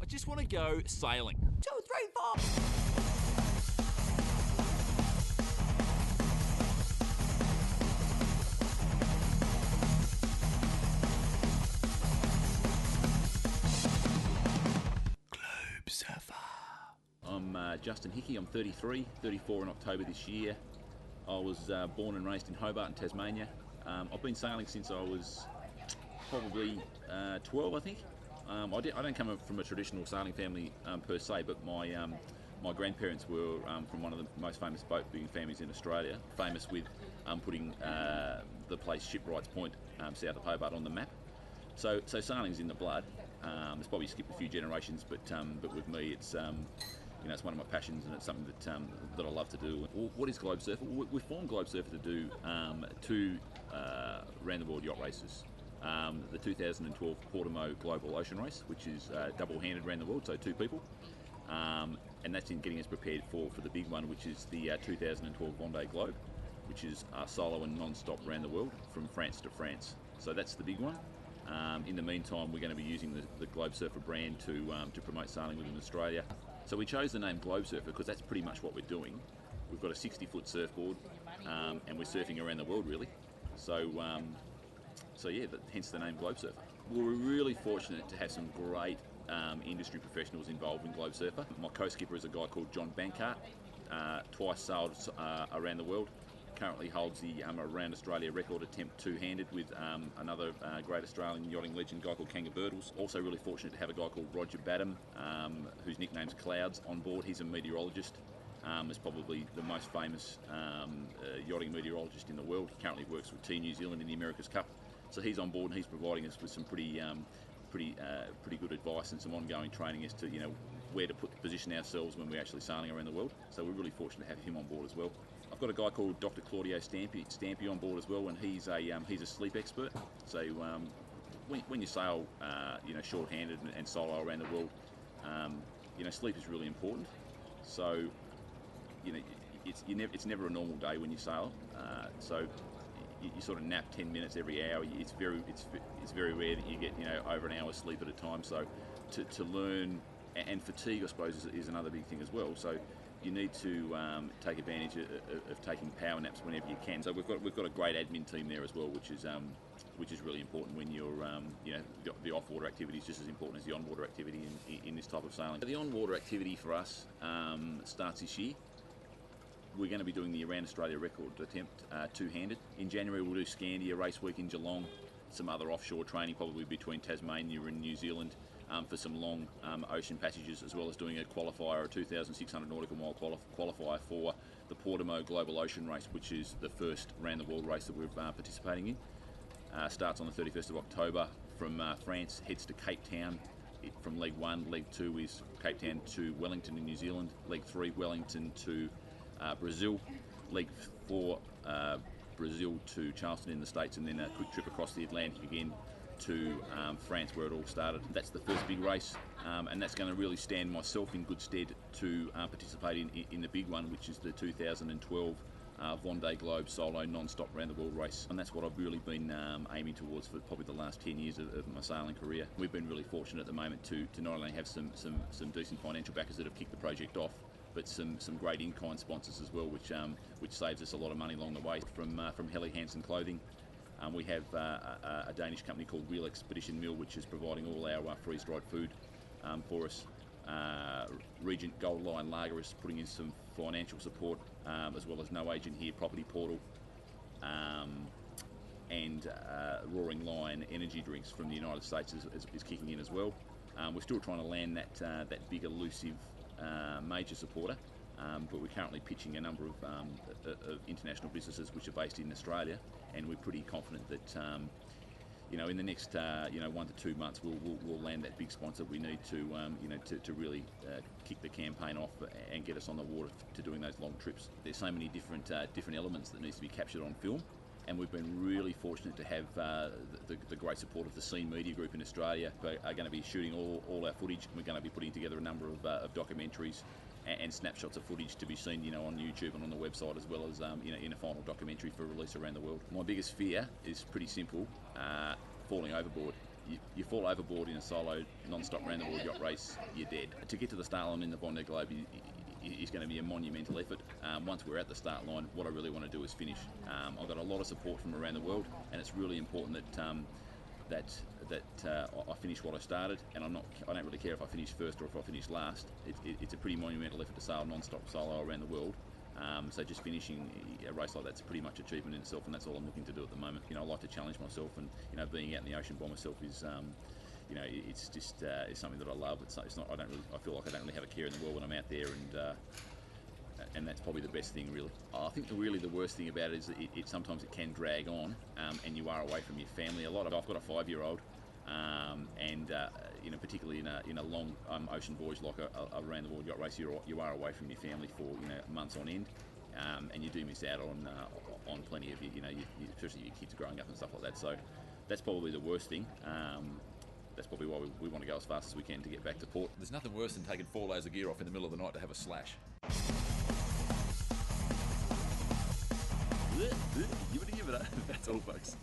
just want to go sailing. 2, 3, 4. I'm Justin Hickey. I'm 33, 34 in October this year. I was born and raised in Hobart in Tasmania. I've been sailing since I was probably 12, I think. I don't come from a traditional sailing family per se, but my grandparents were from one of the most famous boat building families in Australia, famous with putting the place Shipwright's Point south of Hobart on the map. So sailing's in the blood. It's probably skipped a few generations, but with me, it's it's one of my passions, and it's something that I love to do. What is Globe Surfer? We formed Globe Surfer to do two round the world yacht races. The 2012 Portimao Global Ocean Race, which is double-handed around the world, so 2 people, and that's in getting us prepared for the big one, which is the 2012 Vendée Globe, which is solo and non-stop around the world from France to France. So that's the big one. In the meantime, we're going to be using the Globe Surfer brand to promote sailing within Australia. So we chose the name Globe Surfer because that's pretty much what we're doing. We've got a 60-foot surfboard, and we're surfing around the world, really. So yeah, hence the name Globe Surfer. We were really fortunate to have some great industry professionals involved in Globe Surfer. My co-skipper is a guy called John Bankart, twice sailed around the world. Currently holds the around Australia record attempt two-handed with another great Australian yachting legend, guy called Kanga Birtles. Also really fortunate to have a guy called Roger Badham, whose nickname's Clouds, on board. He's a meteorologist. Is probably the most famous yachting meteorologist in the world. He currently works with Team New Zealand in the America's Cup. So he's on board and he's providing us with some pretty good advice and some ongoing training as to where to position ourselves when we're actually sailing around the world. So we're really fortunate to have him on board as well. I've got a guy called Dr. Claudio Stampy on board as well, and he's a sleep expert. So when you sail short-handed and solo around the world, sleep is really important. So it's never a normal day when you sail. So you sort of nap 10 minutes every hour. It's very rare that you get over an hour's sleep at a time. So to learn, and fatigue I suppose is another big thing as well. So you need to take advantage of taking power naps whenever you can. So we've got a great admin team there as well, which is really important when you're the off-water activity is just as important as the on-water activity in this type of sailing. The on-water activity for us starts this year. We're going to be doing the Around Australia record attempt two-handed. In January we'll do Scandia race week in Geelong, some other offshore training probably between Tasmania and New Zealand for some long ocean passages, as well as doing a qualifier, a 2,600 nautical mile qualifier for the Portimao Global Ocean Race, which is the first round the world race that we're participating in. Starts on the 31st of October from France, heads to Cape Town. From Leg 1, Leg 2 is Cape Town to Wellington in New Zealand, Leg 3 Wellington to Brazil, Leg 4 Brazil to Charleston in the States, and then a quick trip across the Atlantic again to France, where it all started. That's the first big race, and that's going to really stand myself in good stead to participate in the big one, which is the 2012 Vendée Globe solo non-stop round the world race. And that's what I've really been aiming towards for probably the last 10 years of my sailing career. We've been really fortunate at the moment to not only have some decent financial backers that have kicked the project off, but some great in-kind sponsors as well, which saves us a lot of money along the way. From Helly Hansen Clothing, we have a Danish company called Real Expedition Mill, which is providing all our freeze-dried food for us. Regent Gold Line Lager is putting in some financial support, as well as No Agent Here Property Portal, and Roaring Lion Energy Drinks from the United States is kicking in as well. We're still trying to land that big elusive major supporter, but we're currently pitching a number of international businesses which are based in Australia, and we're pretty confident that in the next 1 to 2 months we'll land that big sponsor we need to really kick the campaign off and get us on the water to doing those long trips. There's so many different elements that needs to be captured on film, and we've been really fortunate to have the great support of the Scene Media Group in Australia, who are going to be shooting all our footage. We're going to be putting together a number of documentaries and snapshots of footage to be seen on YouTube and on the website, as well as in a final documentary for release around the world. My biggest fear is pretty simple: falling overboard. you fall overboard in a solo non-stop round the world yacht race, you're dead. To get to the start line in the Bondi Globe is going to be a monumental effort. Once we're at the start line, what I really want to do is finish. I've got a lot of support from around the world, and it's really important that I finish what I started, and I don't really care if I finish first or if I finish last. It's a pretty monumental effort to sail non-stop solo around the world. So just finishing a race like that's pretty much achievement in itself, and that's all I'm looking to do at the moment. I like to challenge myself, and being out in the ocean by myself is, it's just it's something that I love. It's not. I feel like I don't really have a care in the world when I'm out there, and that's probably the best thing, really. I think the worst thing about it is that sometimes it can drag on, and you are away from your family. I've got a 5-year-old. Particularly in a long ocean voyage like a around the world yacht race, you are away from your family for months on end, and you do miss out on plenty of especially your kids growing up and stuff like that. So that's probably the worst thing. That's probably why we want to go as fast as we can to get back to port. There's nothing worse than taking 4 layers of gear off in the middle of the night to have a slash. Give it a. That's all, folks.